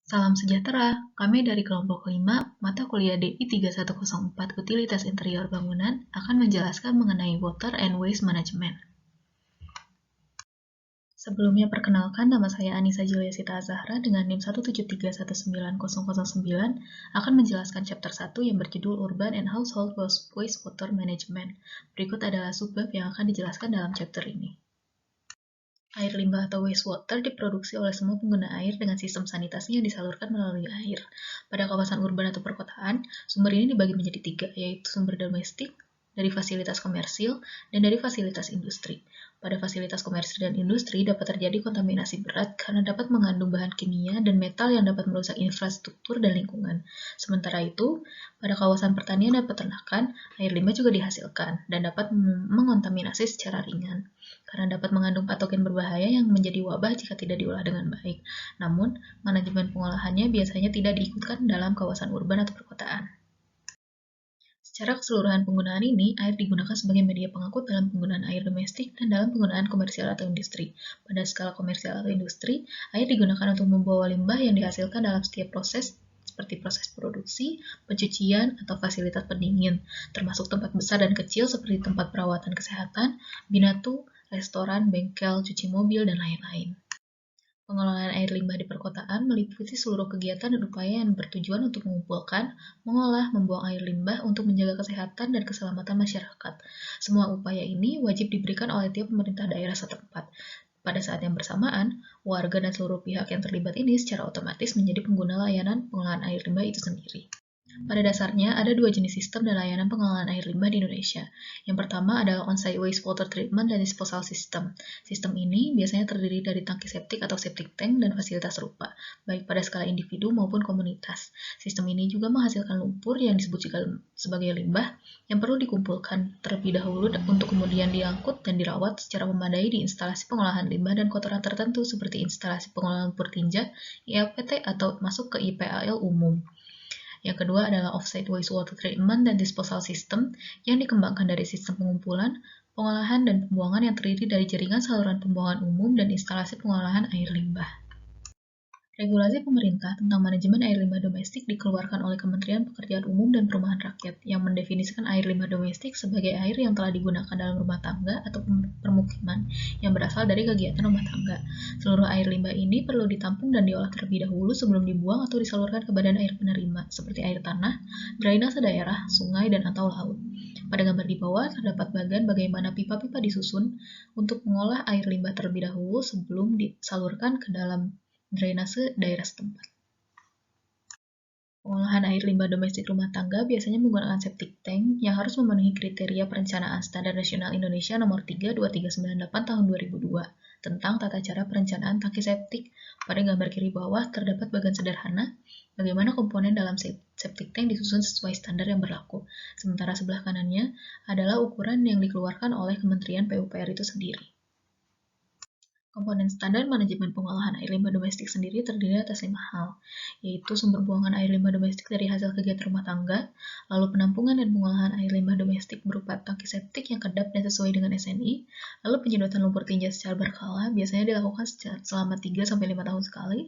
Salam sejahtera, kami dari kelompok 5, mata kuliah DI 3104 Utilitas Interior Bangunan akan menjelaskan mengenai Water and Waste Management. Sebelumnya perkenalkan, nama saya Anissa Julia Sita Azahra dengan NIM 173190009 akan menjelaskan chapter 1 yang berjudul Urban and Household Wastewater Management. Berikut adalah subbab yang akan dijelaskan dalam chapter ini. Air limbah atau wastewater diproduksi oleh semua pengguna air dengan sistem sanitasi yang disalurkan melalui air. Pada kawasan urban atau perkotaan, sumber ini dibagi menjadi 3, yaitu sumber domestik, dari fasilitas komersil, dan dari fasilitas industri. Pada fasilitas komersil dan industri dapat terjadi kontaminasi berat karena dapat mengandung bahan kimia dan metal yang dapat merusak infrastruktur dan lingkungan. Sementara itu, pada kawasan pertanian dan peternakan, air limbah juga dihasilkan dan dapat mengontaminasi secara ringan karena dapat mengandung patogen berbahaya yang menjadi wabah jika tidak diolah dengan baik. Namun, manajemen pengolahannya biasanya tidak diikutkan dalam kawasan urban atau perkotaan. Secara keseluruhan penggunaan ini, air digunakan sebagai media pengangkut dalam penggunaan air domestik dan dalam penggunaan komersial atau industri. Pada skala komersial atau industri, air digunakan untuk membawa limbah yang dihasilkan dalam setiap proses, seperti proses produksi, pencucian, atau fasilitas pendingin, termasuk tempat besar dan kecil seperti tempat perawatan kesehatan, binatu, restoran, bengkel, cuci mobil, dan lain-lain. Pengelolaan air limbah di perkotaan meliputi seluruh kegiatan dan upaya yang bertujuan untuk mengumpulkan, mengolah, membuang air limbah untuk menjaga kesehatan dan keselamatan masyarakat. Semua upaya ini wajib diberikan oleh tiap pemerintah daerah setempat. Pada saat yang bersamaan, warga dan seluruh pihak yang terlibat ini secara otomatis menjadi pengguna layanan pengolahan air limbah itu sendiri. Pada dasarnya, ada dua jenis sistem dan layanan pengelolaan air limbah di Indonesia. Yang pertama adalah on-site wastewater treatment dan disposal system. Sistem ini biasanya terdiri dari tangki septik atau septic tank dan fasilitas serupa, baik pada skala individu maupun komunitas. Sistem ini juga menghasilkan lumpur yang disebut juga sebagai limbah yang perlu dikumpulkan terlebih dahulu untuk kemudian diangkut dan dirawat secara memadai di instalasi pengolahan limbah dan kotoran tertentu seperti instalasi pengolahan lumpur tinja, ILPT, atau masuk ke IPAL umum. Yang kedua adalah off-site wastewater treatment dan disposal system yang dikembangkan dari sistem pengumpulan, pengolahan, dan pembuangan yang terdiri dari jaringan saluran pembuangan umum dan instalasi pengolahan air limbah. Regulasi pemerintah tentang manajemen air limbah domestik dikeluarkan oleh Kementerian Pekerjaan Umum dan Perumahan Rakyat yang mendefinisikan air limbah domestik sebagai air yang telah digunakan dalam rumah tangga atau permukiman yang berasal dari kegiatan rumah tangga. Seluruh air limbah ini perlu ditampung dan diolah terlebih dahulu sebelum dibuang atau disalurkan ke badan air penerima, seperti air tanah, drainase daerah, sungai, dan atau laut. Pada gambar di bawah terdapat bagian bagaimana pipa-pipa disusun untuk mengolah air limbah terlebih dahulu sebelum disalurkan ke dalam drainase daerah setempat. Pengolahan air limbah domestik rumah tangga biasanya menggunakan septic tank yang harus memenuhi kriteria Perencanaan Standar Nasional Indonesia Nomor 32398 Tahun 2002 tentang tata cara perencanaan tangki septik. Pada gambar kiri bawah terdapat bagian sederhana bagaimana komponen dalam septic tank disusun sesuai standar yang berlaku. Sementara sebelah kanannya adalah ukuran yang dikeluarkan oleh Kementerian PUPR itu sendiri. Komponen standar manajemen pengolahan air limbah domestik sendiri terdiri atas 5 hal, yaitu sumber buangan air limbah domestik dari hasil kegiatan rumah tangga, lalu penampungan dan pengolahan air limbah domestik berupa tangki septik yang kedap dan sesuai dengan SNI, lalu penyedotan lumpur tinja secara berkala, biasanya dilakukan selama 3-5 tahun sekali,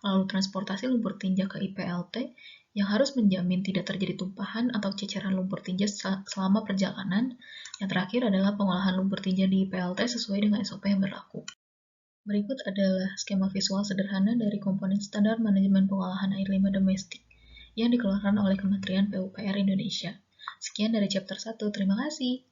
lalu transportasi lumpur tinja ke IPLT, yang harus menjamin tidak terjadi tumpahan atau ceceran lumpur tinja selama perjalanan. Yang terakhir adalah pengolahan lumpur tinja di IPLT sesuai dengan SOP yang berlaku. Berikut adalah skema visual sederhana dari komponen standar manajemen pengolahan air limbah domestik yang dikeluarkan oleh Kementerian PUPR Indonesia. Sekian dari chapter 1, terima kasih.